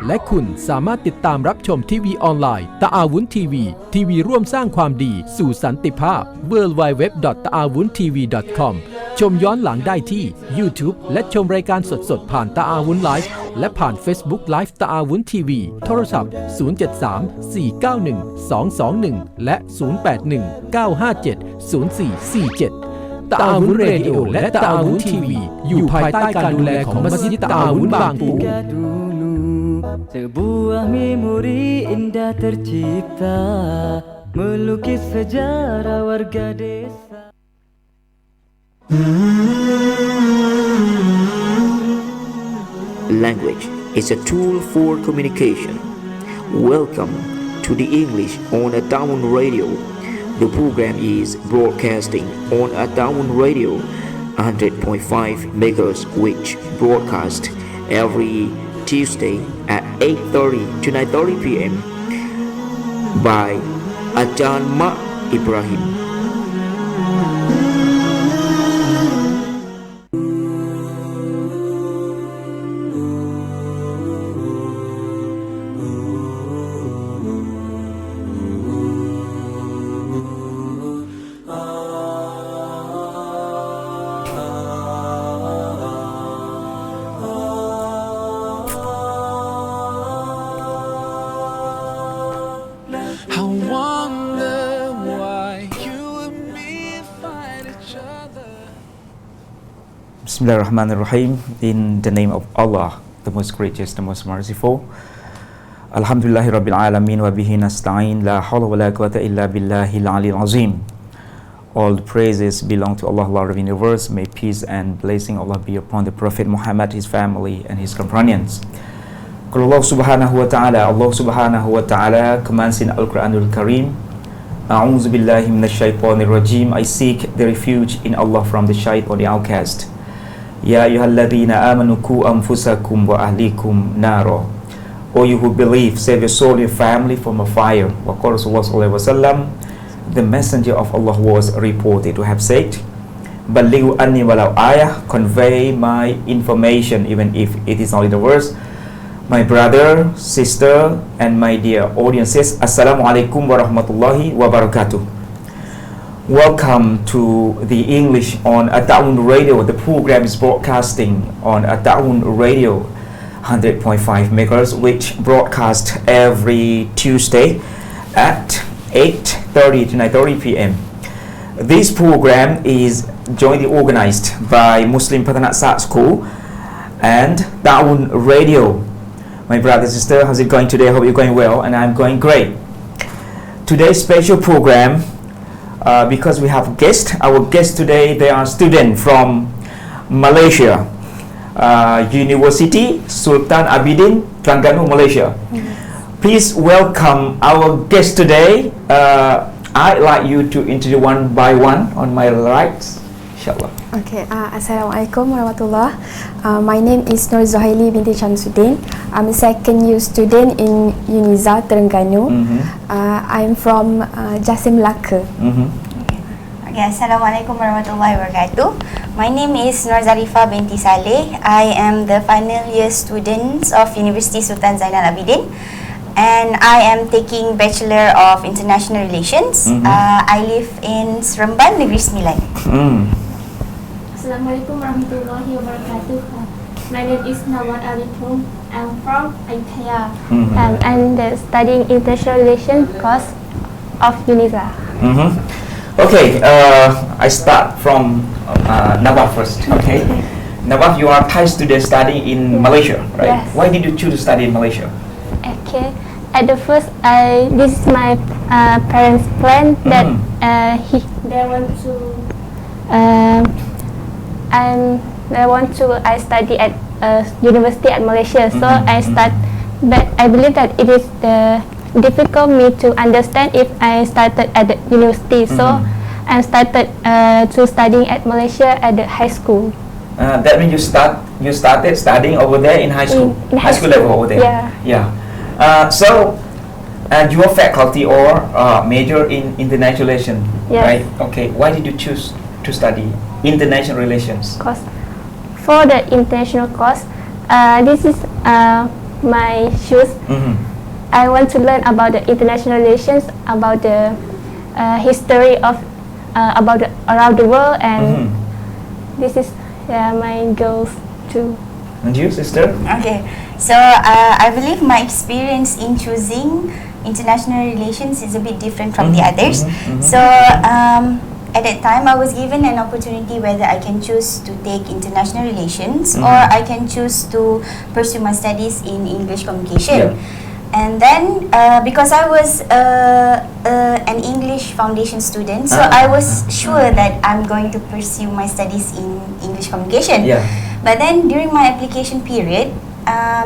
และคุณสามารถติดตามรับชมทีวีออนไลน์ตะอาวุ้นทีวีทีวีร่วมสร้างความดีสู่สันติภาพ www.taawuntv.com ชมย้อนหลังได้ที่ YouTube และชมรายการสดๆผ่านตะอาวุ้นไลฟ์และผ่าน Facebook Live ตะอาวุ้นทีวีโทรศัพท์ 073-491-221 และ 081-957-0447 ตะอาวุ้นเรดิโอและตะอาวุ้นทีวีอยู่ภายใต้การดูแลของมัสยิดตะอาวุ้นบางปูSebuah memori indah tercipta melukis sejarah warga desa. Language is a tool for communication. Welcome to the English on Taawoon Radio. The program is broadcasting on Taawoon Radio 100.5 MHz, which broadcast every Tuesday at 8:30 to 9:30 p.m. by Brother Muhammad Ibrahim. Bismillahirrahmanirrahim. In the name of Allah, the most gracious, the most merciful. Alhamdulillahi Rabbil Alamin wa bihi nasta'in la hawla wa la quwwata illa billahil aliyyil azim. All praises belong to Allah, Lord of the universe. May peace and blessing of Allah be upon the Prophet Muhammad, his family and his companions. Allah subhanahu wa ta'ala commands in Al-Quranul Kareem, A'udhu billahi minash shaitanir rajim. I seek the refuge in Allah from the shaitan, the outcast. Ya ayyuhalladhina amanu qu anfusakum wa ahlikum naro. O you who believe, save your soul and your family from a fire. Wa qala Rasulullah sallallahu alaihi wasallam, the messenger of Allah was reported to have said, Balighu anni walau ayah, convey my information even if it is only the verse. My brother, sister and my dear audiences, Assalamu alaikum wa rahmatullahi wa barakatuh. Welcome to the English on Taawoon Radio. The program is broadcasting on Taawoon Radio 100.5 MHz, which broadcast every Tuesday at 8:30 to 9:30 p.m. This program is jointly organized by Muslim Pathanat School and Taawoon Radio. My brother and sister, how's it going today? I hope you're going well, and I'm going great. Today's special program, because we have guests. Our guests today, they are students from Malaysia, University Sultan Abidin, Terengganu, Malaysia. Please welcome our guest today. I'd like you to introduce one by one on my right. Inshallah. Okay, Assalamualaikum warahmatullah. My name is Nur Zohaili binti Shamsuddin. I'm a second year student in Uniza Terengganu. I'm from Jasim Melaka. Okay, Assalamualaikum warahmatullahi wabarakatuh. My name is Nur Zarifa binti Saleh. I am the final year student of University Sultan Zainal Abidin, and I am taking Bachelor of International Relations. I live in Seremban, Negeri Sembilan. Assalamualaikum warahmatullahi wabarakatuh. My name is Nawar Alipum. I'm from Ayutthaya. I'm studying International Relations course of UNIZA. Okay, I start from Nawar first. Okay, Nawar, you are Thai student studying in Malaysia, right? Yes. Why did you choose to study in Malaysia? Okay. At the first, this is my parents' plan that they want to I study at university at Malaysia. So I start, but I believe that it is difficult me to understand if I started at the university. So I started to studying at Malaysia at the high school. That means you started studying over there in high school, in high school level over there. Yeah. So your faculty or major in international relations, yes. right? Okay. Why did you choose to study international relations? Course. For the international course, this is my shoes. I want to learn about the international relations, about the history of around the world, and this is my goals too. And you, sister? Okay, so I believe my experience in choosing international relations is a bit different from the others. So at that time, I was given an opportunity whether I can choose to take international relations or I can choose to pursue my studies in English communication. And then because I was an English foundation student, so I was sure that I'm going to pursue my studies in English communication. But then during my application period,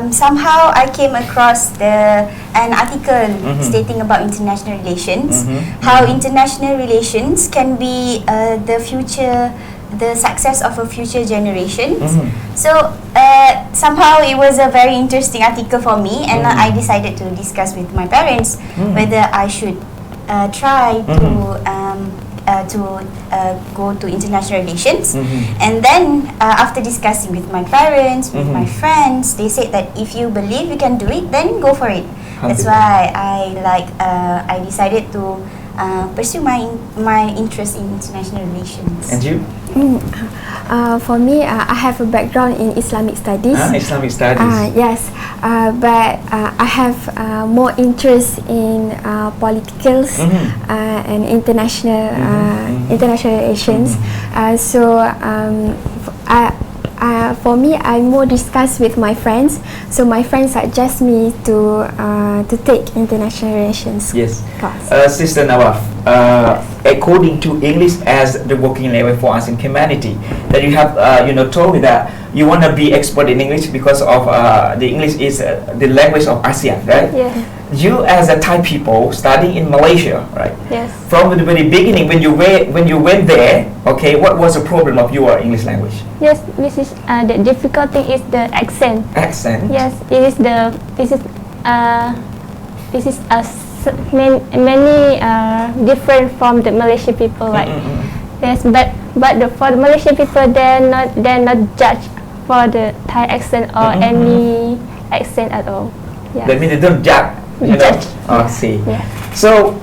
somehow I came across an article stating about international relations, how international relations can be the success of a future generations. So somehow it was a very interesting article for me, and I decided to discuss with my parents whether I should try to go to international relations. And then after discussing with my parents, with my friends, they said that if you believe you can do it, then go for it. That's why I decided to pursue my interest in international relations. And you? For me, I have a background in Islamic studies. Islamic studies. Yes, but I have more interest in politicals and international relations. For me, I more discuss with my friends. So my friends suggest me to take international relations course. Sister Nawaf, according to English as the working language for us in humanity, that you have told me that you want to be expert in English because of the English is the language of ASEAN, right? Yeah. You as a Thai people studying in Malaysia, right? Yes. From the very beginning, when you went there, okay, what was the problem of your English language? Yes, this is the difficult thing is the accent. Accent. Yes, this is many different from the Malaysian people. Like yes, but for the Malaysian people, they're not judged for the Thai accent or any accent at all. Yeah. That means they don't judge. I see. Yeah. So,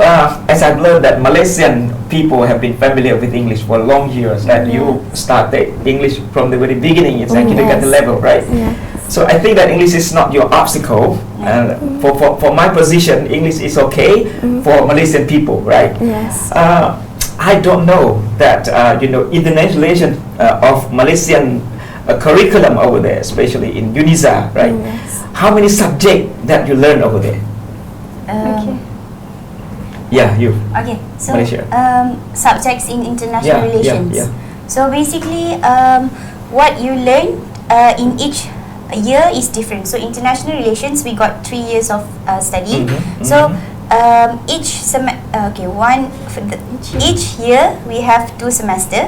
as I've learned that Malaysian people have been familiar with English for long years, and you started English from the very beginning, it's like kindergarten level, right? Yes. So I think that English is not your obstacle. For my position, English is okay for Malaysian people, right? Yes. I don't know that international relation of Malaysian curriculum over there, especially in UNISA, right? Yes. How many subjects that you learn over there? Okay. Yeah, you. Okay, so Malaysia. Subjects in international relations. Yeah. So basically, what you learn in each year is different. So international relations, we got 3 years of study. So each year we have 2 semesters,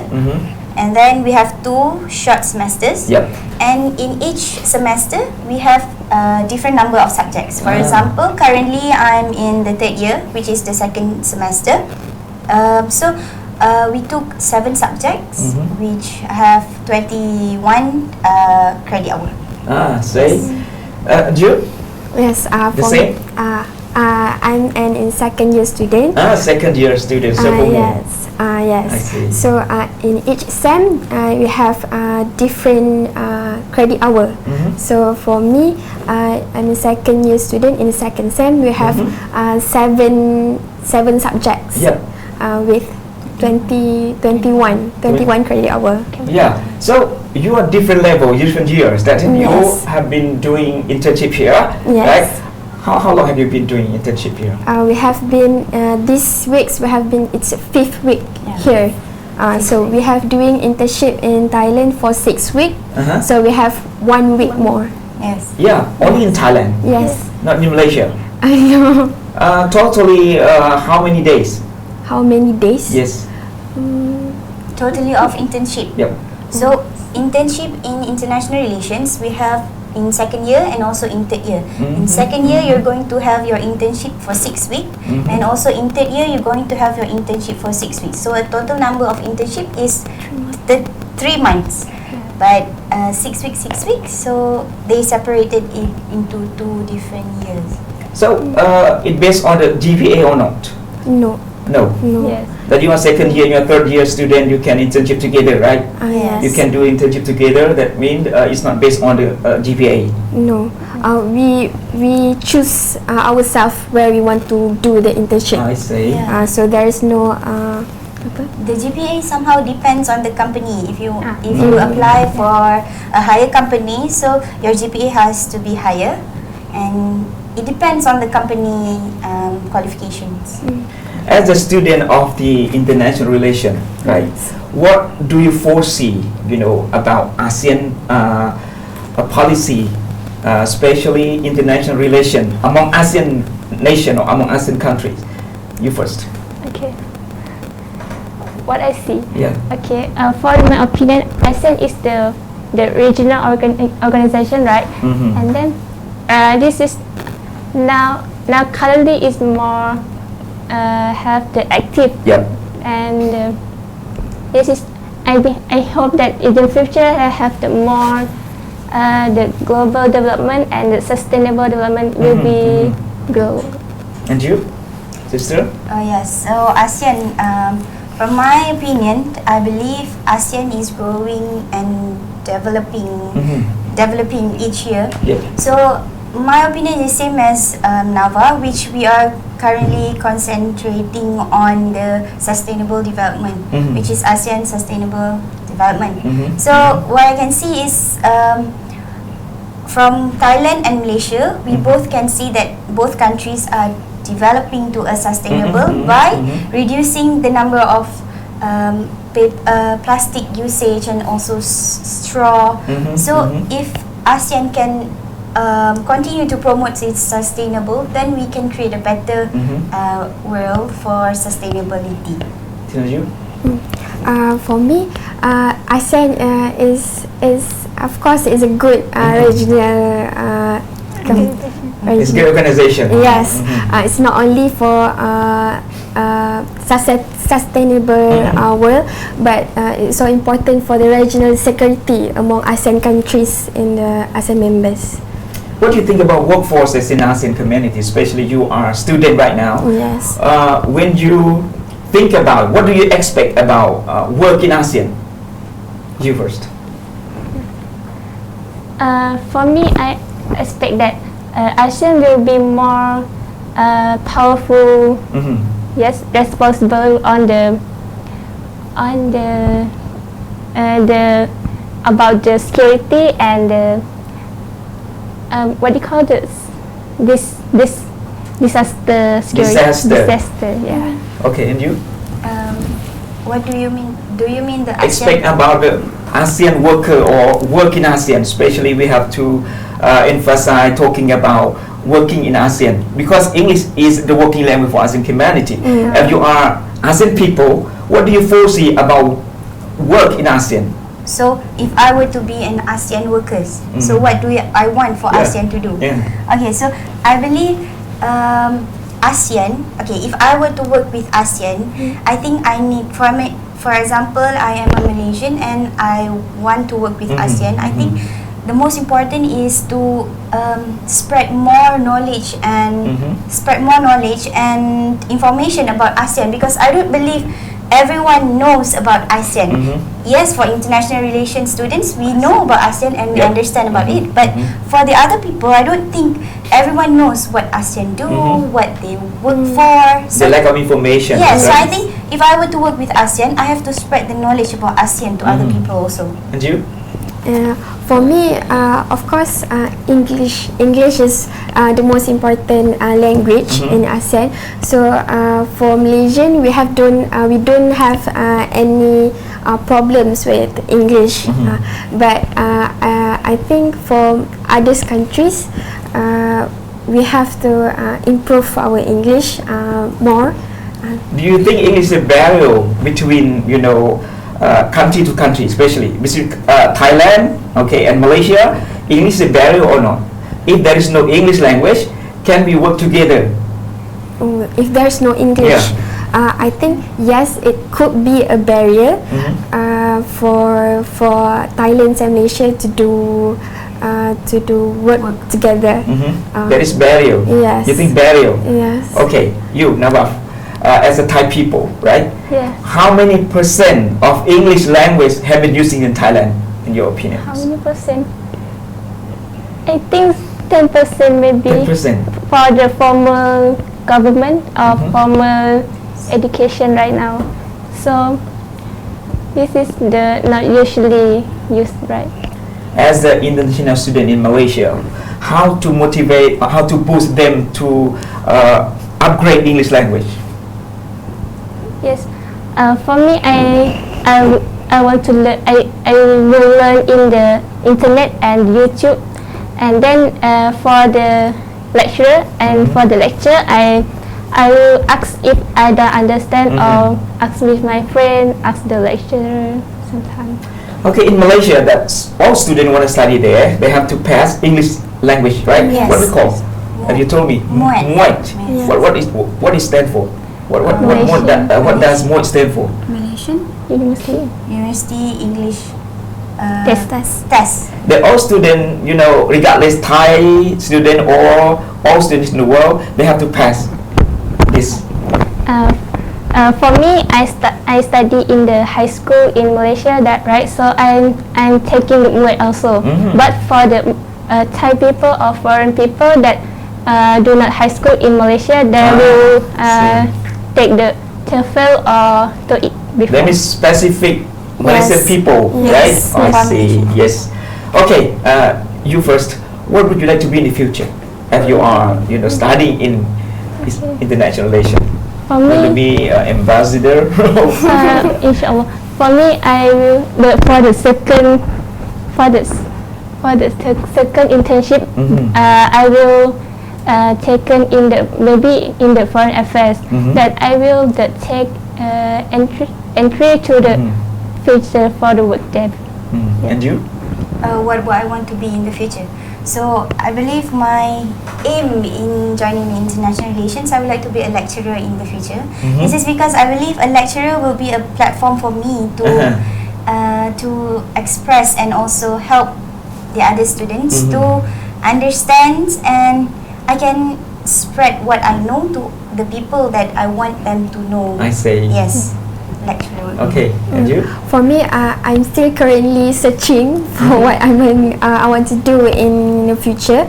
and then we have 2 short semesters. Yep. And in each semester we have a different number of subjects. For example, currently I'm in the 3rd year, which is the 2nd semester. So we took 7 subjects, which have 21 credit hour. You? Yes. The same? I'm an in 2nd year student. Second year student. So for me. Yes. Yes. I see. So in each sem, we have different credit hour. So for me, I'm a 2nd year student. In the 2nd sem, we have 7 subjects. Yep. With 21 credit hour. Yeah. So you are different level, different years. That you have been doing internship here, right? How long have you been doing internship here? We have been this weeks. It's 5th week here. So we have doing internship in Thailand for 6 weeks. So we have 1 week more. Yes. Yeah, only in Thailand. Yes. Not in Malaysia. I know. Totally, how many days? How many days? Yes. Totally of internship. Yep. So internship in international relations we have in 2nd year and also in 3rd year. In 2nd year you're going to have your internship for 6 weeks, and also in 3rd year you're going to have your internship for 6 weeks. So a total number of internship is the 3 months. But 6 weeks, 6 weeks. So they separated it into 2 different years. So it based on the GPA or not? No. No. Yes. That you are second year, you are third year student, you can internship together, right? Yes. You can do internship together. That means it's not based on the GPA. No. We choose ourselves where we want to do the internship. I see. Yeah. So there is no. The GPA somehow depends on the company. If you apply for a higher company, so your GPA has to be higher, and it depends on the company qualifications. As a student of the international relation, right? What do you foresee, about ASEAN policy, especially international relation among ASEAN nation or among ASEAN countries? You first. Okay. What I see. Yeah. Okay. For my opinion, ASEAN is the regional organization, right? Mhm. And then this is now currently is more have the active, Yep. and this is I hope that in the future I have the more the global development and the sustainable development will be grow. And you, sister? Yes, so ASEAN, from my opinion, I believe ASEAN is growing and developing each year. Yep. So my opinion is same as NAVA, which we are currently concentrating on the sustainable development, which is ASEAN Sustainable Development. So what I can see is from Thailand and Malaysia, we both can see that both countries are developing to a sustainable by reducing the number of plastic usage and also straw. So if ASEAN can continue to promote its sustainable, then we can create a better world for sustainability. You? For me, ASEAN is of course is a good regional. It's a good organization. Yes, it's not only for sustainable world, but it's so important for the regional security among ASEAN countries and the ASEAN members. What do you think about workforces in ASEAN community, especially you are a student right now? Yes. When you think about, what do you expect about work in ASEAN? You first. For me, I expect that ASEAN will be more powerful, yes, responsible on the about the security and the what do you call this disaster security. Disaster, yeah. Okay, and you? What do you mean? Do you mean the Expect ASEAN? about the ASEAN worker or work in ASEAN, especially we have to emphasize talking about working in ASEAN, because English is the working language for ASEAN community. If you are ASEAN people, what do you foresee about work in ASEAN? So if I were to be an ASEAN workers, so what do I want for ASEAN to do? Okay, so I believe ASEAN. Okay, if I were to work with ASEAN, I think I need for example, I am a Malaysian and I want to work with ASEAN. I think the most important is to spread more knowledge and information about ASEAN, because I don't believe everyone knows about ASEAN. Yes, for international relations students, we know about ASEAN and we understand about it. But for the other people, I don't think everyone knows what ASEAN do, what they work for. So The lack of information. yes, so right? I think if I were to work with ASEAN, I have to spread the knowledge about ASEAN to other people also. And you? For me, of course, English is the most important language in ASEAN. So for Malaysian, we don't have any problems with English. But I think for other countries, we have to improve our English more. Do you think English is a barrier between, country to country, especially between Thailand, and Malaysia? English is a barrier or not? If there is no English language, can we work together? If there's no English, I think yes, it could be a barrier for Thailand and Malaysia to do work together. There is barrier. Yes. You think barrier? Yes. Okay, you Nawaf, as a Thai people, right? Yeah. How many % of English language have been using in Thailand, in your opinion? How many percent? I think 10% maybe 10%. for the formal government or formal education right now. So this is the not usually used, right? As the international student in Malaysia, how to motivate, how to boost them to upgrade English language? Yes. For me, I want to learn. I will learn in the internet and YouTube, and then for the lecturer and for the lecture, I will ask if I don't understand or ask with my friend, ask the lecturer sometimes. Okay, in Malaysia, that's all students want to study there. They have to pass English language, right? Yes. What we call? Have you told me? Muat. Muat. Yes. What is stand for? What does Muat stand for? Malaysian University English test. test. That all students, regardless Thai student or all students in the world, they have to pass this. For me, I study in the high school in Malaysia, that right? So I'm taking the MUET also. But for the Thai people or foreign people that do not high school in Malaysia, they will take the TOEFL or TOEIC before. There is specific Malaysian people, Yes. right? I see. Yes. Okay. You first. What would you like to be in the future? If you are, studying in international relations. For Will you me, be ambassador? inshallah. For me, I will. For the second internship, I will taken in maybe in the foreign affairs. That I will take entry to the future for the work there. And you? What I want to be in the future. So I believe my aim in joining the international relations, I would like to be a lecturer in the future. This is because I believe a lecturer will be a platform for me to express and also help the other students to understand, and I can spread what I know to the people that I want them to know. I see. Yes, lecturer. Okay, and you? For me, I'm still currently searching for what I want to do in the future.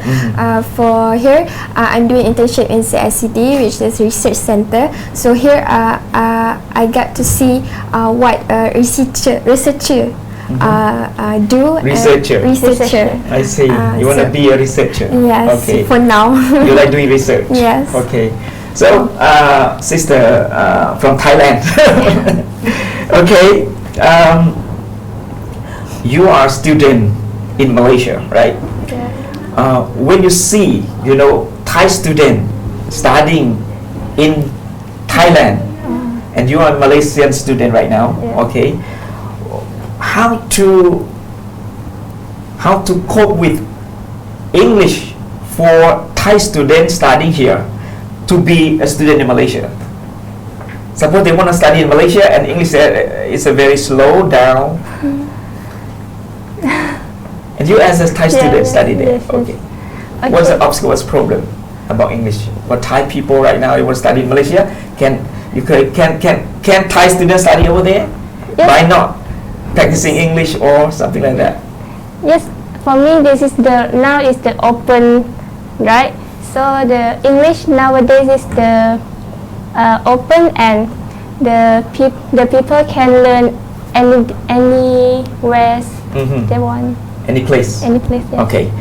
For here, I'm doing internship in CSCD, which is Research Center. So here, I got to see what researcher do. Researcher. I see. You want to be a researcher? Yes. Okay. For now. You like doing research? Yes. Okay. So, sister from Thailand. Okay. You are a student in Malaysia, right? Yeah. When you see, Thai student studying in Thailand, and you are a Malaysian student right now, okay? How to cope with English for Thai students studying here to be a student in Malaysia? Suppose they want to study in Malaysia and English is a very slow down. And you as a Thai student study there. Yes. Okay. What's the obstacle, what's the problem about English? For Thai people right now, you want to study in Malaysia, can Thai students study over there? Yes. By not practicing English or something like that? Yes, for me this is now is the open, right? So the English nowadays is the open, and the people can learn anywhere they want. Any place? Any place. Yeah. Okay.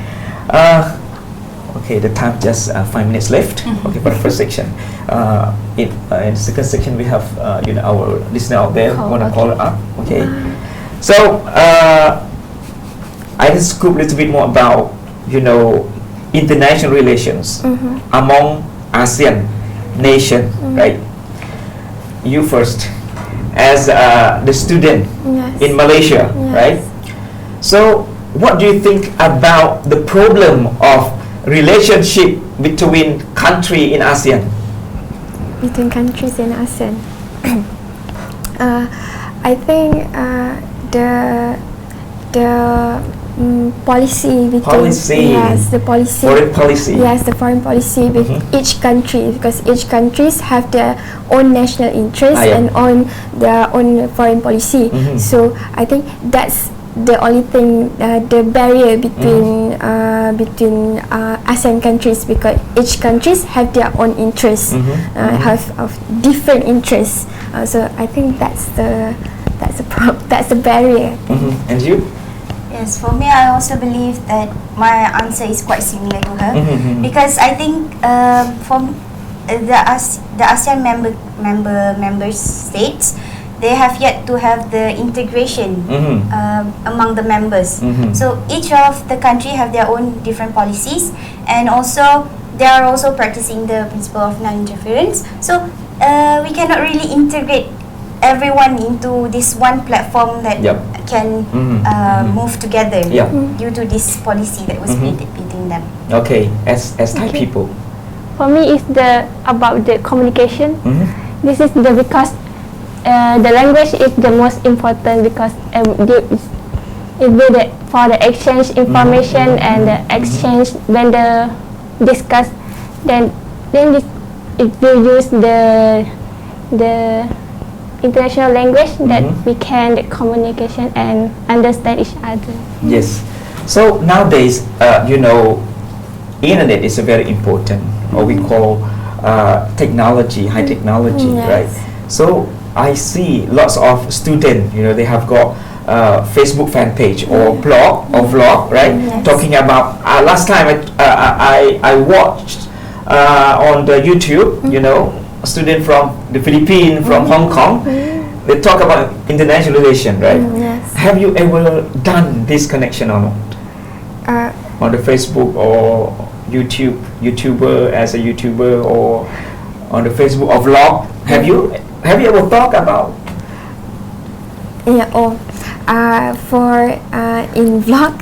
Okay, the time just 5 minutes left. Okay, for the first section. In the second section, we have our listener out there want to call up. Okay. So I just scoop a little bit more about international relations among ASEAN nation, right? You first, as the student in Malaysia, right? So what do you think about the problem of relationship between country in ASEAN? between countries in ASEAN. I think the policy between yes the policy foreign policy. yes the foreign policy with each country, because each countries have their own national interest and on their own foreign policy. So I think that's the only thing, the barrier between ASEAN countries, because each countries have their own interests, have of different interests. So I think that's the barrier. And you? Yes, for me, I also believe that my answer is quite similar to her, because I think from the ASEAN member states, they have yet to have the integration among the members. So each of the country have their own different policies, and also they are also practicing the principle of non-interference. So we cannot really integrate everyone into this one platform that can move together due to this policy that was created between them. Okay, as Thai people. For me, it's about the communication. This is because the language is the most important, because it will for the exchange information and the exchange when the discuss, then it will use the international language that we can communication and understand each other. Yes. So nowadays, internet is a very important, or we call technology, high technology, right? So I see lots of students, they have got Facebook fan page or blog or vlog, right? Talking about last time I watched on the YouTube, a student from the Philippines, from Hong Kong, they talk about international relation, right? Have you ever done this connection or not? On the Facebook or YouTuber as a YouTuber, or on the Facebook or vlog? Have you ever thought about? For in vlog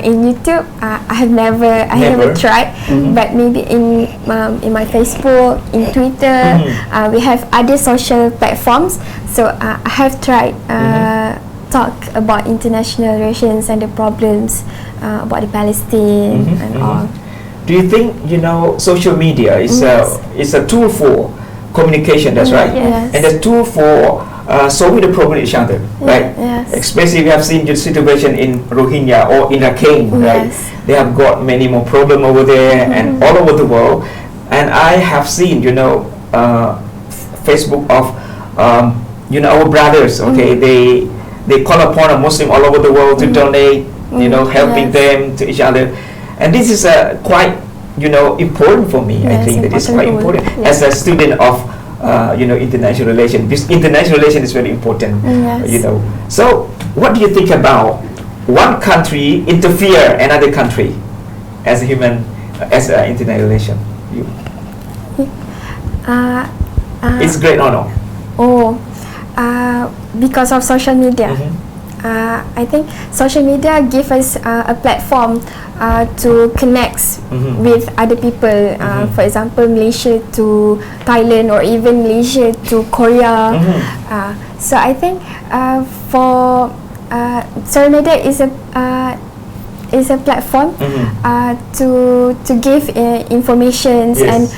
in YouTube, I have never tried, but maybe in my Facebook, in Twitter, we have other social platforms. So I have tried talk about international relations and the problems about the Palestine and all. Do you think social media is a tool for communication? That's right. Yes. And a tool for solving the problem each other, right? Yes. Especially we have seen the situation in Rohingya or in Rakhine, right? They have got many more problems over there and all over the world. And I have seen, Facebook of, our brothers, okay? They call upon a Muslim all over the world to donate, helping them to each other. And this is quite, important for me. I think that is quite important as a student of international relation. This international relation is very important. So what do you think about one country interfere another country as a international relation? It's great or no? Because of social media. I think social media give us a platform to connect with other people. For example, Malaysia to Thailand, or even Malaysia to Korea. So I think for social media is a platform to give information, and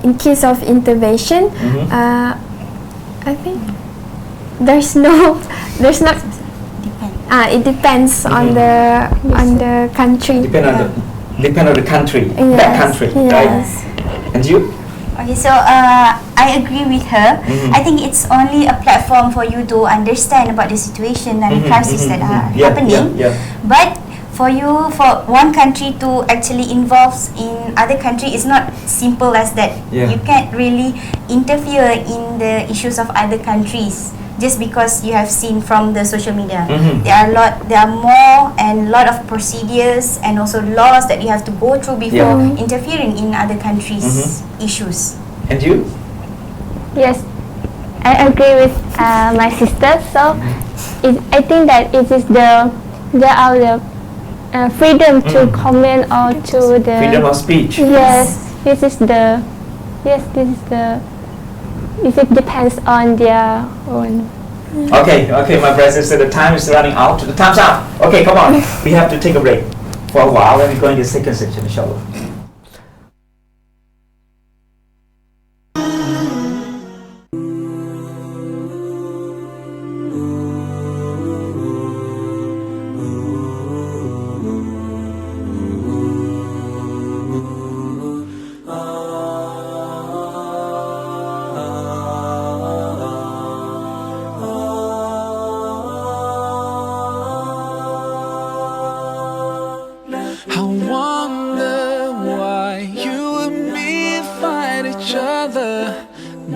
in case of intervention, I think there's not. It depends on the country. Depend on the country. That country, right? And you? Okay, so I agree with her. I think it's only a platform for you to understand about the situation and the crises that are happening. But for one country to actually involve in other country is not simple as that. You can't really interfere in the issues of other countries just because you have seen from the social media. There are more and lot of procedures and also laws that you have to go through before interfering in other countries' issues. And you? Yes, I agree with my sister. So I think that it is there are the freedom to comment or to the freedom of speech. Yes, this is the it depends on their own. Okay, my brother said the time is running out. The time's out. Okay, come on. We have to take a break for a while. Then we go into the second section, inshallah. I wonder why you and me fight each other.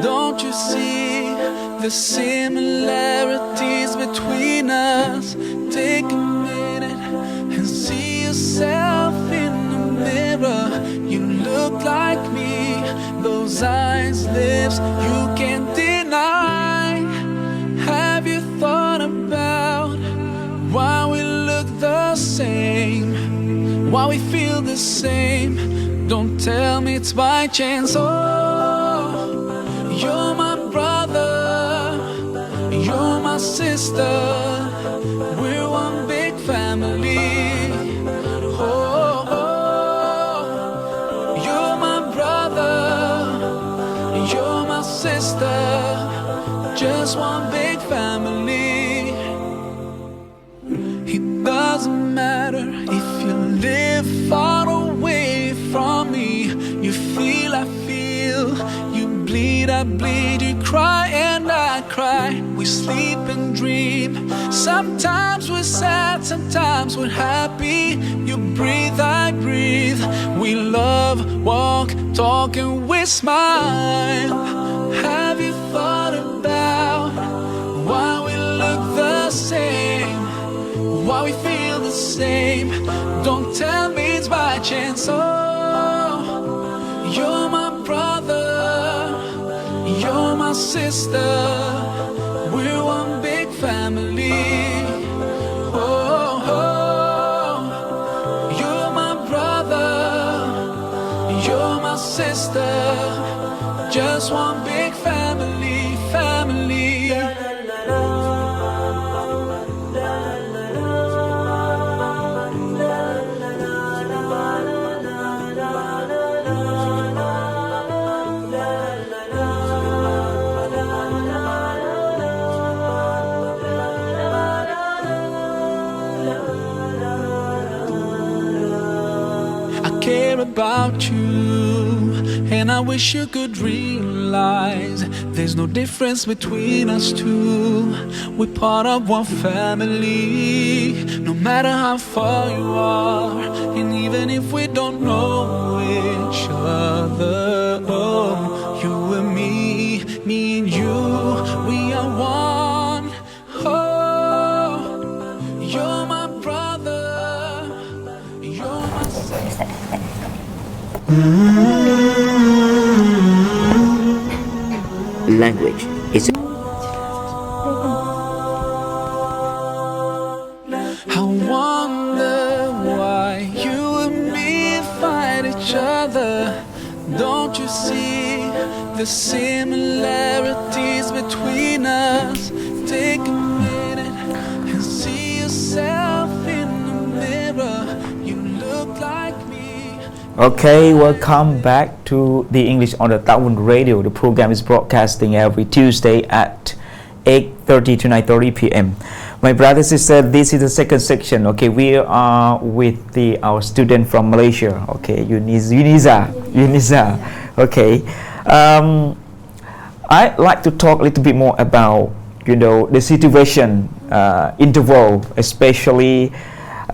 Don't you see the similarities between us? Take a minute and see yourself in the mirror. You look like me, those eyes, lips, you can't deny. Have you thought about why we look the same? Why we feel the same? Don't tell me it's by chance. Oh, you're my brother, you're my sister, we're one big family. Oh, you're my brother, you're my sister, just one big family. It doesn't matter if you live far away from me. You feel, I feel. You bleed, I bleed. You cry and I cry. We sleep and dream. Sometimes we're sad, sometimes we're happy. You breathe, I breathe. We love, walk, talk, and we smile. Have you thought about why we look the same? Why we feel the same? Don't tell me it's by chance. Oh, you're my brother, you're my sister, we're one big family. Oh, you're my brother, you're my sister, just one big family, family. Care about you, and I wish you could realize there's no difference between us two. We're part of one family, no matter how far you are, and even if we don't know each other. Oh, you and me and you, we are one. Oh, you're my brother, you're my sister. Language is I wonder why you and me fight each other. Don't you see the similarities between us? Take a minute and see yourself in the mirror. You look like me. Okay, welcome back to the English on the Taawoon Radio. The program is broadcasting every Tuesday at 8:30 to 9:30 p.m. My brother and sister, this is the second section. Okay, we are with our student from Malaysia. Okay, Uniza. Okay, I'd like to talk a little bit more about the situation in the world, especially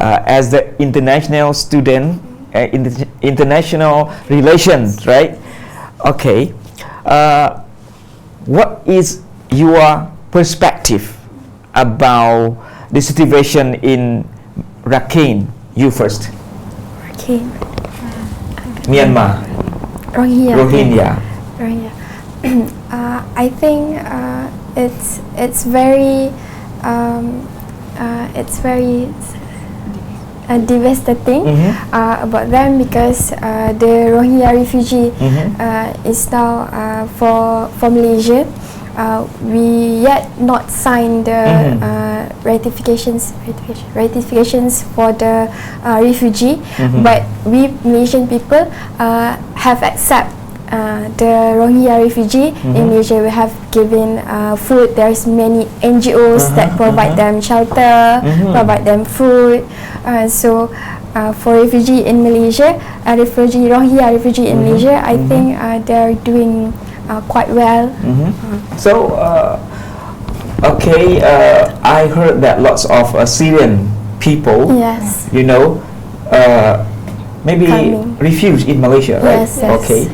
as the international student. In the international relations, right? Okay, what is your perspective about the situation in Rakhine? You first. Rakhine. Myanmar. Rohingya. I think it's very devastating about them because the Rohingya refugee is now for Malaysia. We yet not signed the ratifications for the refugee, but we Malaysian people have accept the Rohingya refugee in Malaysia. We have given food. There's many NGOs that provide them shelter, provide them food. So for refugee in Malaysia, Rohingya refugee in Malaysia, I think they're doing quite well. So, okay, I heard that lots of Syrian people, Yes. you know, maybe Coming. refugee in Malaysia, right? Yes, yes. Okay.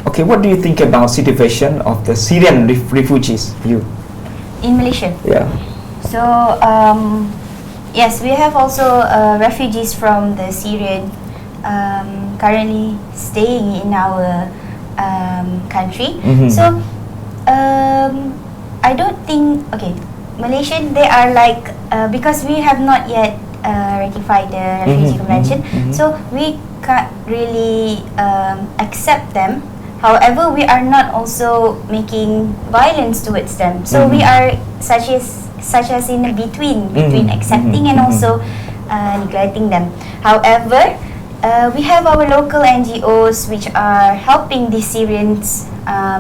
Okay, what do you think about situation of the Syrian refugees? You? In Malaysia. Yeah. So yes, we have also refugees from the Syrian currently staying in our country. So I don't think Malaysian, they are like because we have not yet ratified the refugee convention, so we can't really accept them. However, we are not also making violence towards them. So we are such as in between accepting and also neglecting them. However, we have our local NGOs which are helping the Syrians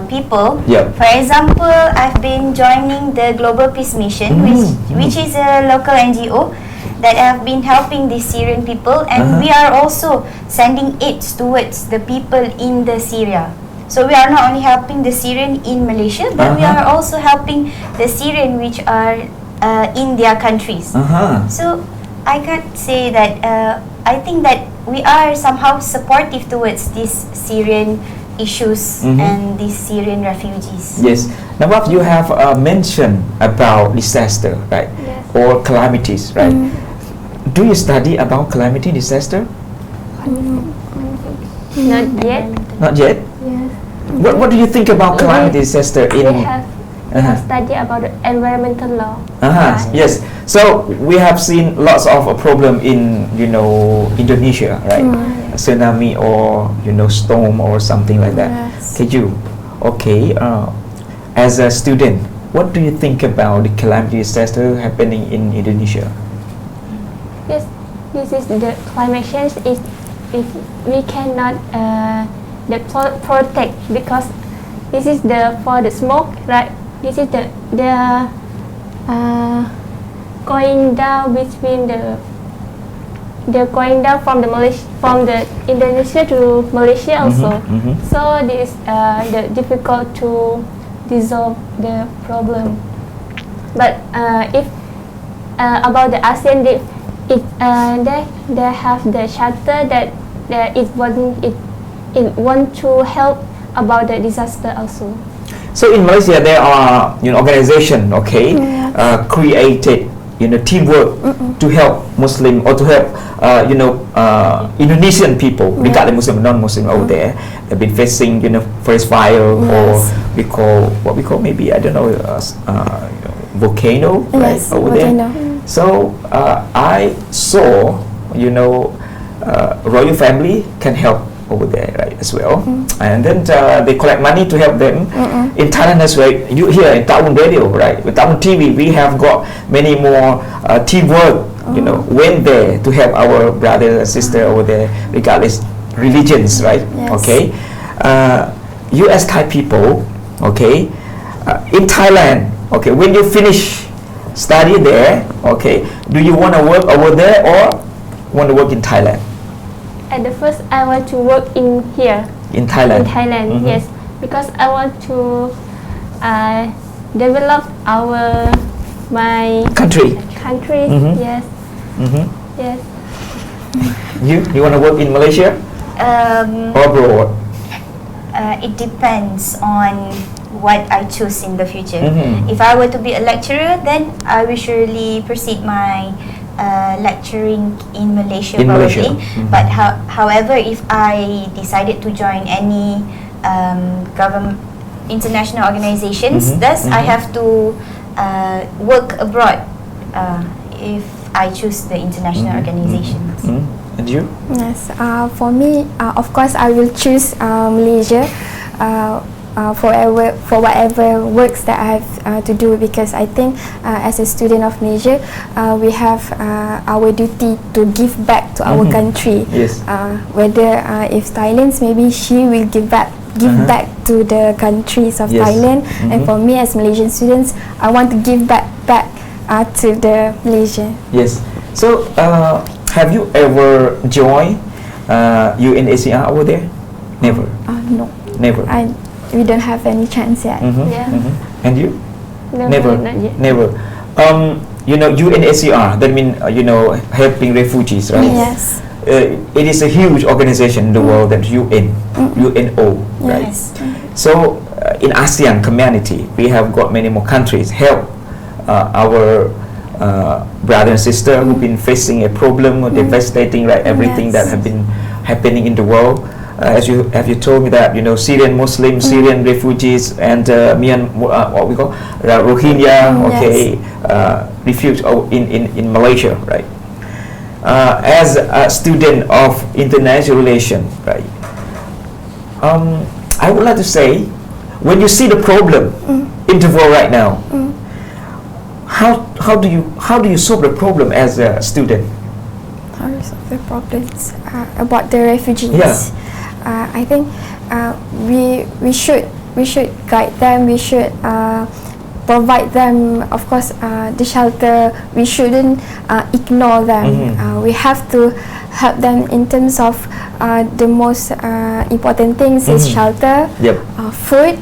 people. Yep. For example, I've been joining the Global Peace Mission, which is a local NGO that have been helping the Syrian people, and we are also sending aid towards the people in the Syria. So we are not only helping the Syrian in Malaysia, but we are also helping the Syrian which are in their countries. So I can't say that. I think that we are somehow supportive towards these Syrian issues and these Syrian refugees. Yes. Now, what you have mentioned about disaster, right? Yes. Or calamities, right? Do you study about calamity disaster? Not yet. Not yet. Yes. What do you think about calamity disaster We in? have studied about the environmental law. Yes. So we have seen lots of a problem in Indonesia, right? A tsunami or storm or something like that. Yes. As a student, what do you think about the calamity disaster happening in Indonesia? Yes, this is the climate change. Is we cannot protect because this is for the smoke, right? This is the going down between they're going down from the Indonesia to Malaysia also. So this the difficult to resolve the problem. But if about the ASEAN, they have the charter that it want to help about the disaster also. So in Malaysia, there are organization, created teamwork to help Muslim or to help Indonesian people, regardless Muslim or non-Muslim over there. They've been facing forest fire or what we call maybe volcano, right, over volcano. there. So I saw royal family can help over there, right, as well. And then they collect money to help them. In Thailand as well, you here in Taawoon Radio, right, with Taawoon TV, we have got many more teamwork, went there to help our brother and sister over there, regardless religions, right? Yes. Okay. You as Thai people, in Thailand, when you finish study there, do you want to work over there or want to work in Thailand? At the first, I want to work in here. In Thailand? In Thailand, yes, because I want to develop my country. Yes. Yes. You want to work in Malaysia or abroad? It depends on what I choose in the future. If I were to be a lecturer, then I will surely proceed my lecturing in Malaysia probably. But however, if I decided to join any government international organizations, thus I have to work abroad. If I choose the international organizations. And you? Yes, for me, of course, I will choose Malaysia for whatever works that I have to do, because I think as a student of Malaysia, we have our duty to give back to our country. Yes. Whether if Thailand, maybe she will give back to the countries of Yes. Thailand, and for me as Malaysian students, I want to give back to the Malaysia. Yes. So, have you ever joined UNHCR over there? Never. No, Never. we don't have any chance yet. Yeah. And you? No, Never. not yet. Never. UNHCR, that means helping refugees, right? Yes. It is a huge organization in the world, that UNO, right? Yes. So in ASEAN community, we have got many more countries help our brother and sister who've been facing a problem or devastating, right? Everything that have been happening in the world. As you told me that Syrian Muslims, Syrian refugees, and what we call Rohingya, okay, refugees in Malaysia, right? As a student of international relations, right? I would like to say, when you see the problem in the world right now, how do you solve the problem as a student? How to solve the problems about the refugees? Yeah. I think we should guide them. We should provide them, of course, the shelter. We shouldn't ignore them. We have to help them in terms of the most important things is shelter, Yep. food,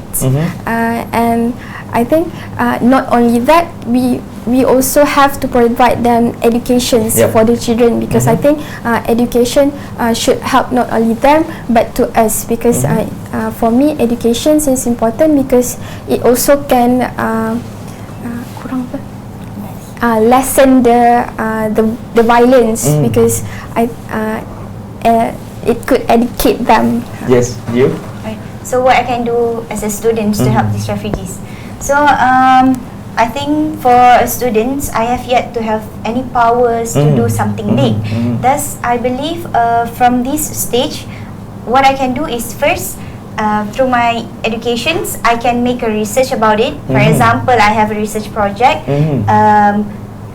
and I think not only that, we also have to provide them educations Yep. for the children, because I think education should help not only them but to us, because for me education is important because it also can lessen the violence, because it could educate them. Yes, you? Right. So what I can do as a student to help these refugees? So I think for students, I have yet to have any powers to do something big. Thus, I believe from this stage, what I can do is first, through my educations, I can make a research about it. For example, I have a research project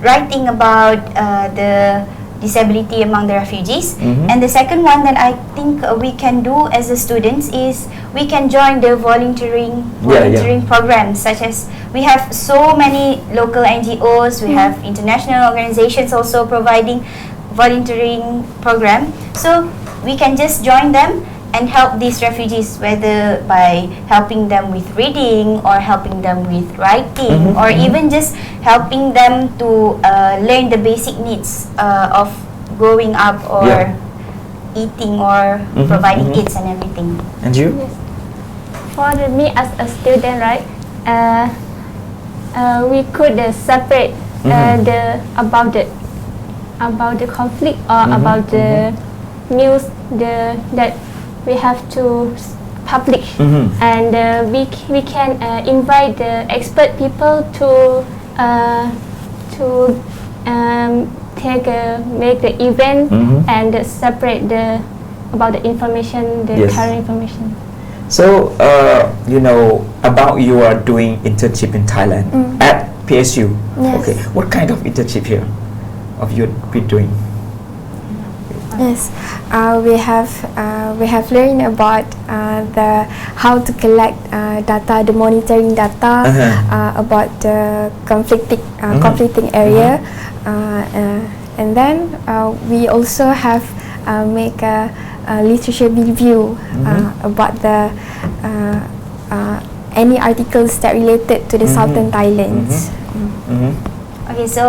writing about the disability among the refugees. And the second one that I think we can do as a students is we can join the volunteering programs, such as we have so many local NGOs, we have international organizations also providing volunteering program. So we can just join them and help these refugees, whether by helping them with reading or helping them with writing, or even just helping them to learn the basic needs of growing up or eating or providing kids and everything. And you? Yes. For me as a student, right? We could separate about the conflict or about the news that we have to publish, and we can invite the expert people to make the event and separate about the information, the current information. So about you are doing internship in Thailand at PSU. Yes. Okay, what kind of internship here of you be doing? Yes, we have learned about how to collect data, the monitoring data about the conflicting area, and then we also have make a literature review about the any articles that related to the Southern Thailands. Okay, so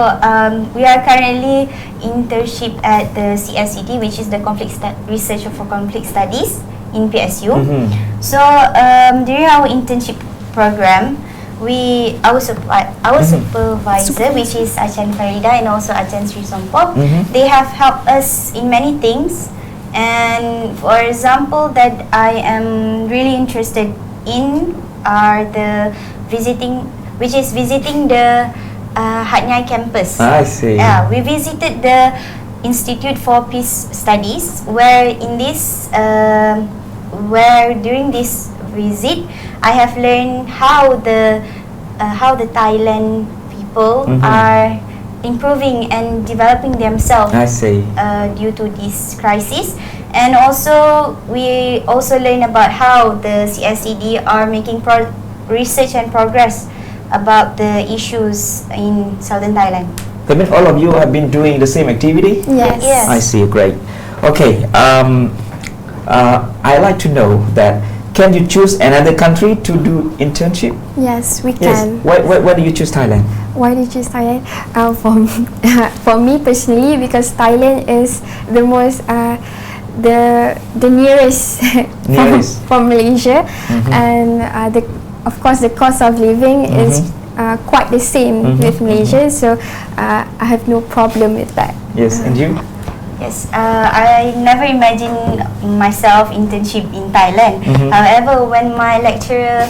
we are currently internship at the CSCD, which is the Research for Conflict Studies in PSU. So during our internship program, our supervisor, which is Achan Farida and also Achan Sri Sompop, they have helped us in many things. And for example, that I am really interested in are the visiting the Hat Nyai campus. I see. Yeah, we visited the Institute for Peace Studies, where during this visit, I have learned how the Thailand people are improving and developing themselves. I see. Due to this crisis, and also we also learn about how the CSCD are making research and progress about the issues in southern Thailand. That means all of you have been doing the same activity? Yes. Yes. I see, great. Okay, I like to know that can you choose another country to do internship? Yes, we Yes. can. Why do you choose Thailand? Why did you choose Thailand? For me personally, because Thailand is the most the nearest Nearest. from Malaysia, and of course the cost of living is quite the same with Malaysia, so I have no problem with that. Yes, and you? Yes, I never imagined myself internship in Thailand. However, when my lecturer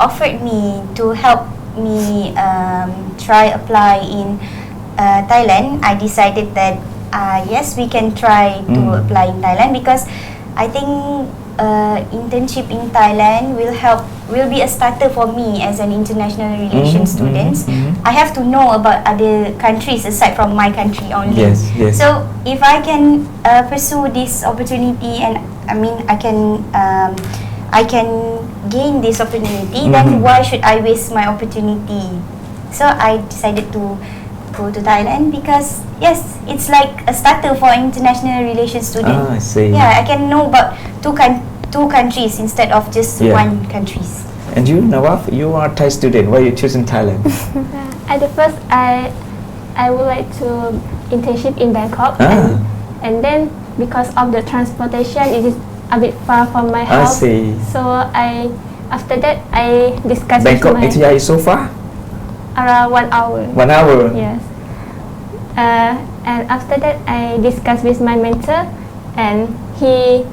offered me to help me try apply in Thailand, I decided that yes, we can try to apply in Thailand, because I think internship in Thailand will be a starter for me as an international relations student. I have to know about other countries aside from my country only. Yes, yes. So if I can pursue this opportunity, and I mean I can gain this opportunity, then why should I waste my opportunity? So I decided to go to Thailand, because yes, it's like a starter for international relations student. I see. Yeah, I can know about two countries instead of just Yeah. one countries. And you, Nawaf, you are Thai student. Why you choosing Thailand? At the first, I would like to internship in Bangkok, and then because of the transportation, it is a bit far from my I house. see. So after that I discussed Bangkok, with my ATI is so far? around 1 hour. 1 hour? Yes. And after that I discussed with my mentor, and he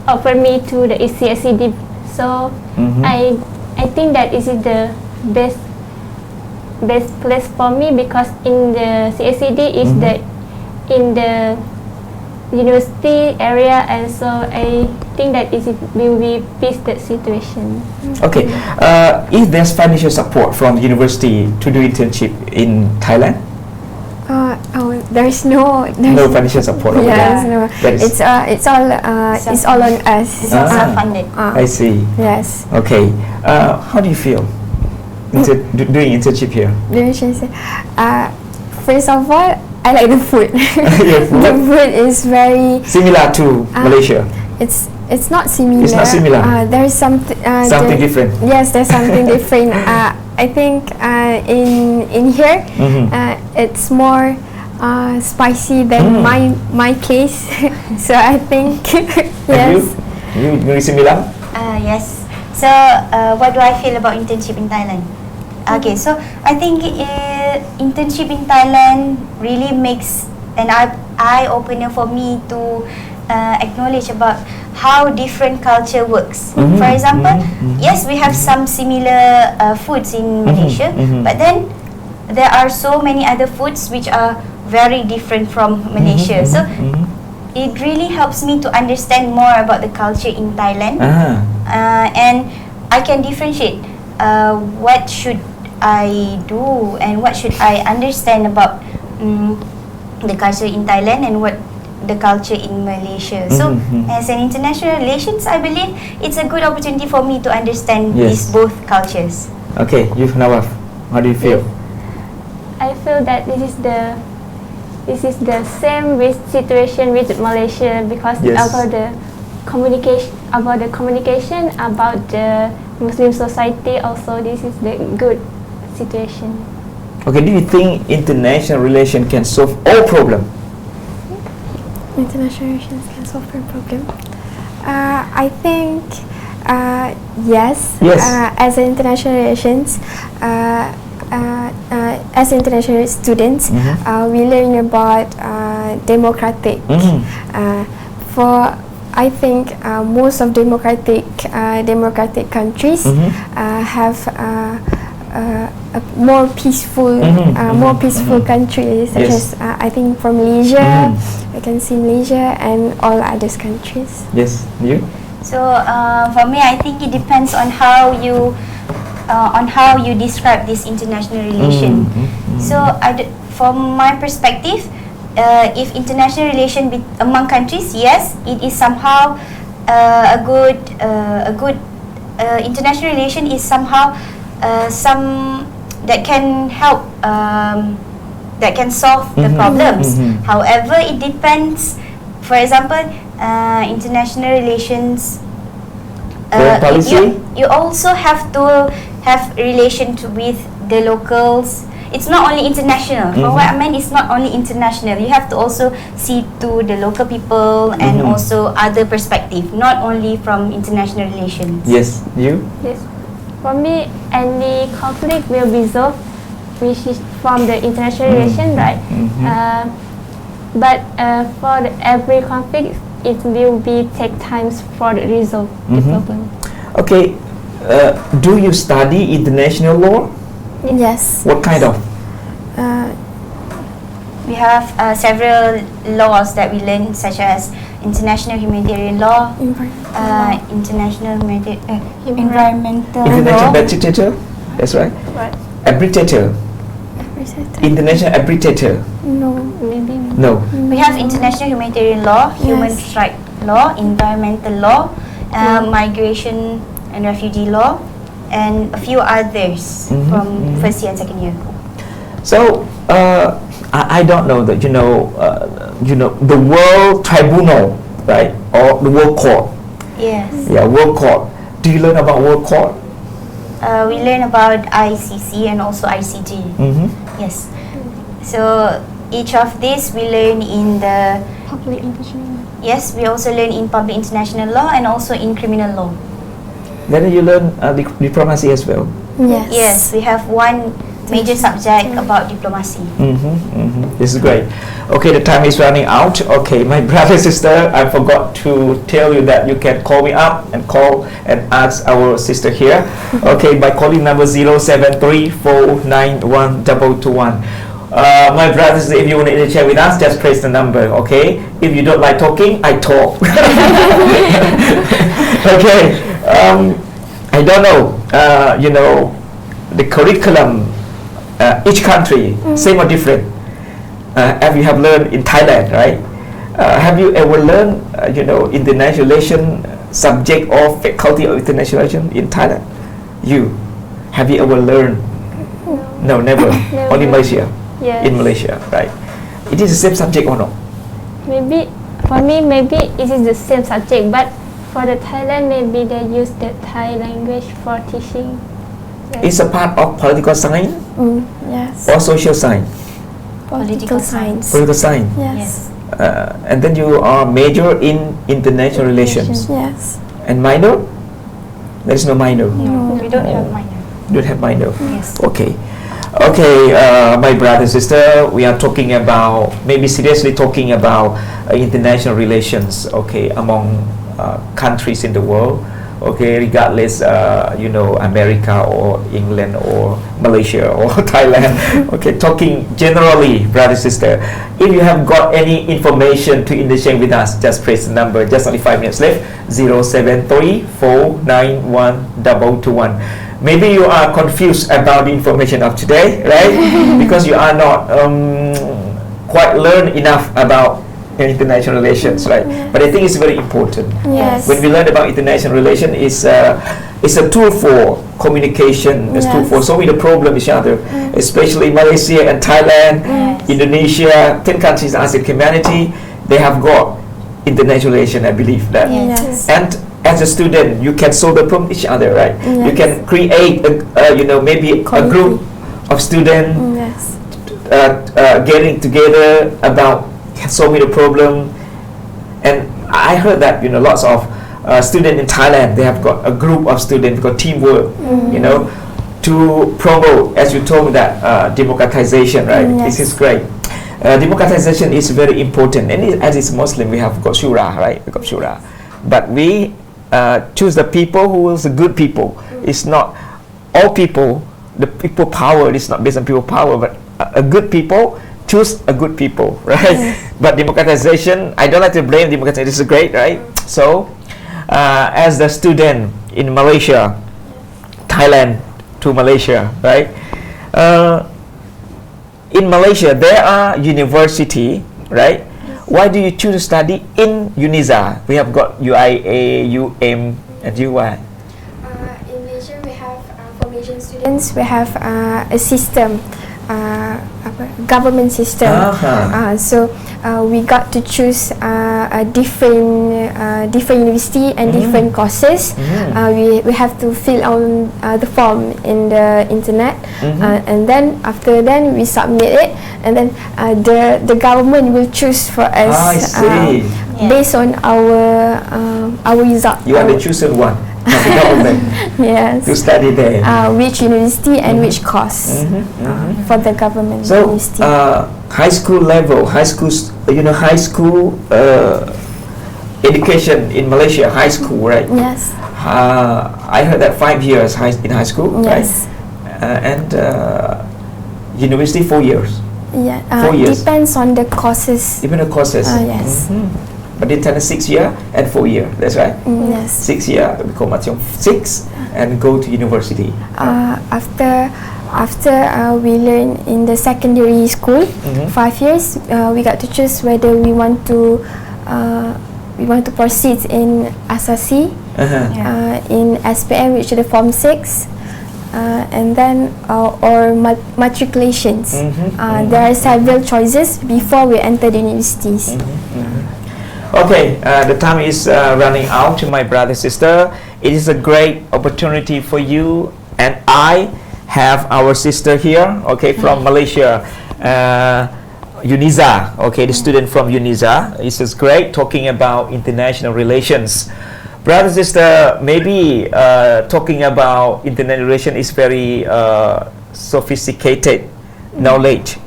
offered me to the CSCD. So I think that this is the best place for me, because in the CSCD is in the university area, and so I think that it will be peace that situation. Okay. If there's financial support from the university to do internship in Thailand? There's no Financial support over yes, there. no. That is- It's all on us. It's all self-funded. I see. Yes. Okay. How do you feel doing internship here? First of all, I like the food. Your food? The food is very Similar to Malaysia? It's not similar. It's not similar? There's something Something different? Yes, there's something different. I think in here it's more spicy than my place. So I think yes. And you similar? Yes. So what do I feel about internship in Thailand? Okay, so I think internship in Thailand really makes an eye-opener for me to acknowledge about how different culture works. For example, yes, we have some similar foods in Malaysia, but then there are so many other foods which are very different from Malaysia. So it really helps me to understand more about the culture in Thailand, and I can differentiate what should I do and what should I understand about the culture in Thailand and what the culture in Malaysia. So as an international relations, I believe it's a good opportunity for me to understand these both cultures. Okay, you Nawaf, how do you feel? I feel that this is the same with situation with Malaysia, because about the communication about the Muslim society, also this is the good situation. Okay, do you think international relation can solve all problem? International relations can solve every problem. I think yes. As international relations, as international students, we learn about democratic. For I think most of democratic countries have a more peaceful, more peaceful countries, such Yes. as I think from Malaysia. I can see Malaysia and all other countries. Yes, you? So for me, I think it depends on how you describe this international relation. So from my perspective, if international relation among countries, yes, it is somehow a good international relation is somehow some that can help that can solve the problems. However, it depends. For example, international relations. Policy? You also have to have relation with the locals. It's not only international. For what I meant, it's not only international. You have to also see to the local people and also other perspective, not only from international relations. Yes, you? Yes. For me, any conflict will be resolved, which is from the international relation, right? But for every conflict, it will be take times for the resolve the problem. Okay, do you study international law? Yes. What kind of? We have several laws that we learn, such as international humanitarian law, international environmental International law. Arbiter? That's right. Right. Arbiter. International Arbiter? No. Maybe. No. We have international humanitarian law, human Yes. rights law, environmental law, migration and refugee law, and a few others from first year and second year. So I don't know that you know the World Tribunal, right, or the World Court. Yes. Yeah, World Court. Do you learn about World Court? We learn about ICC and also ICJ. Yes. So each of these we learn in the Public international. yes, we also learn in public international law and also in criminal law. Then you learn diplomacy as well. Yes. Yes, we have one major subject about diplomacy. This is great. Okay, the time is running out. Okay, my brother, sister, I forgot to tell you that you can call me up and call and ask our sister here. Okay, by calling number 0734912221. My brother, sister, if you want to interchange with us, just press the number. Okay. If you don't like talking, I talk. Okay. I don't know. The curriculum. Each country, same or different? As you have learned in Thailand, right? Have you ever learned, international relation subject or faculty of international relation in Thailand? Have you ever learned? No, never. Only Malaysia. Yes. In Malaysia, right? It is the same subject or not? Maybe for me, maybe it is the same subject, but for the Thailand, maybe they use the Thai language for teaching. It's a part of political science Yes. or social science? Political science. Political science. Yes. And then you are major in international relations. Yes. And minor? There is no minor. No, we don't have minor. You don't have minor. Yes. Okay. My brother and sister, we are talking about, maybe seriously talking about international relations, okay, among countries in the world, okay, regardless, America or England or Malaysia or Thailand, okay, talking generally, brother and sister. If you have got any information to interchange with us, just press the number, just only 5 minutes left, 0734912221. Maybe you are confused about the information of today, right? Because you are not quite learned enough about international relations, right? But I think it's very important. Yes. When we learn about international relation, it's a tool for communication. It's a tool for solving the problem each other, especially Malaysia and Thailand, Indonesia, 10 countries in ASEAN community. They have got international relation, I believe that. Yes. And as a student, you can solve the problem each other, right? Yes. You can create, maybe a group of students Yes. getting together about solving the problem. And I heard that lots of students in Thailand, they have got a group of students, got teamwork, to promote, as you told me, that democratization, right? Yes. This is great. Democratization is very important, and as it's Muslim, we have got shura, right? We got shura, but we choose the people who is the good people. It's not all people the people power is not based on people power, but a good people choose a good people, right? But democratization, I don't like to blame democratization. This is great, right? So, as the student in Malaysia, Thailand to Malaysia, right? In Malaysia, there are university, right? Why do you choose to study in UNIZA? We have got UIA, UM, and UI. In Malaysia, we have for Malaysian students, we have a system, government system. So we got to choose a different university and different courses. We have to fill out the form in the internet, and then after then we submit it, and then the government will choose for us based on our result. You are the chosen one of the government Yes. to study there. Which university and which course for the government So, university. high school level, high school education in Malaysia, high school, right? Yes. I heard that 5 years in high school, Yes. right? And university 4 years. Yeah. 4 years. Depends on the courses. Even the courses. Yes. But they turn 6 year and 4 year. That's right. Yes. 6 year become macam 6 and go to university. After we learn in the secondary school, 5 years, we got to choose whether we want to proceed in Asasi, in SPM, which is the Form 6, and then or matriculations. There are several choices before we enter the universities. Okay, the time is running out, my brother sister. It is a great opportunity for you, and I have our sister here, okay, from Malaysia, UNIZA, okay, the student from UNIZA. This is great, talking about international relations. Brother sister, maybe talking about international relations is very sophisticated knowledge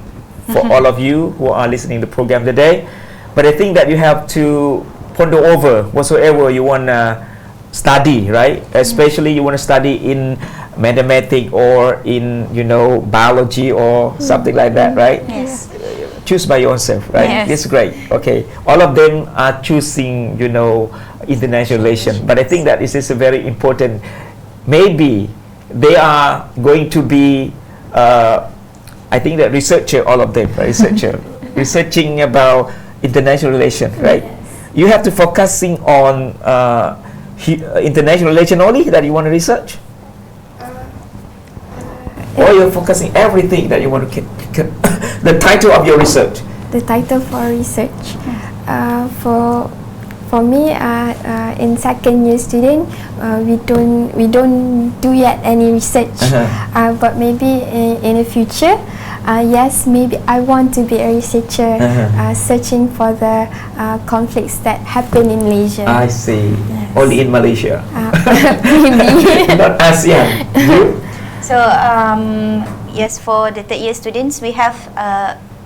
for all of you who are listening to the program today. But I think that you have to ponder over whatsoever you want to study, right? Especially you want to study in mathematics or in, biology or something like that, right? Yes. Choose by yourself, right? Yes. This is great. Okay. All of them are choosing, international relations. But I think that this is a very important. Maybe they are going to be, I think that researcher, all of them, researcher, researching about international relations, right? You have to focusing on international relation only that you want to research, or you're focusing everything that you want to the title of your research. The title for research, for me, in second year student, we don't do yet any research, but maybe in the future. Yes, maybe I want to be a researcher, searching for the conflicts that happen in Malaysia. I see. Yes. Only in Malaysia. Maybe. Not ASEAN. You? So, yes, for the third year students, we have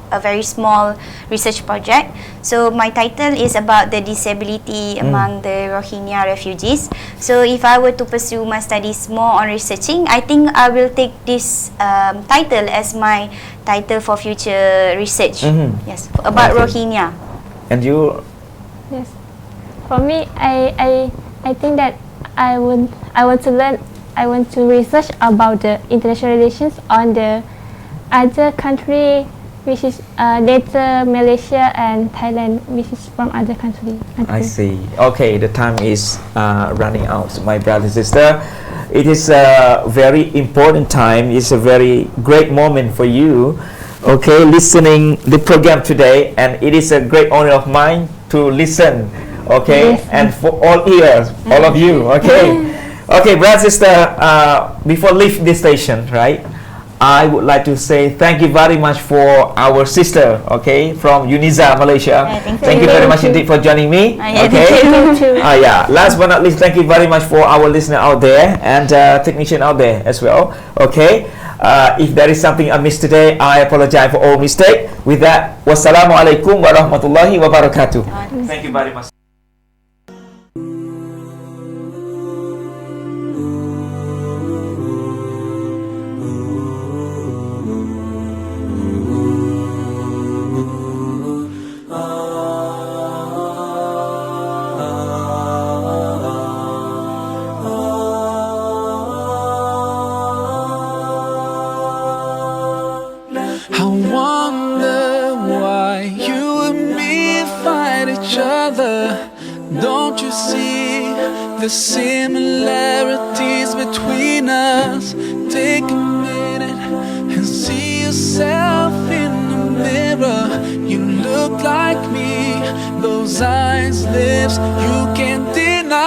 a very small research project. So my title is about the disability among the Rohingya refugees. So if I were to pursue my studies more on researching, I think I will take this title as my title for future research. Yes, about Rohingya. And you? Yes. For me, I think that I want to learn. I want to research about the international relations on the other country, which is later Malaysia and Thailand, which is from other country. I see. Okay, the time is running out, my brother and sister. It is a very important time. It's a very great moment for you, okay, listening the program today, and it is a great honor of mine to listen, okay, yes. And for all ears, all of you, okay. Okay, brother, sister, before leave this station, right, I would like to say thank you very much for our sister, okay, from UNIZA, Malaysia. Thank you very much indeed for joining me. Okay. Last but not least, thank you very much for our listener out there and technician out there as well. Okay. If there is something I missed today, I apologize for all mistake. With that, wassalamualaikum warahmatullahi wabarakatuh. Thank you very much. the similarities between us. Take a minute and see yourself in the mirror. You look like me, those eyes, lips, you can't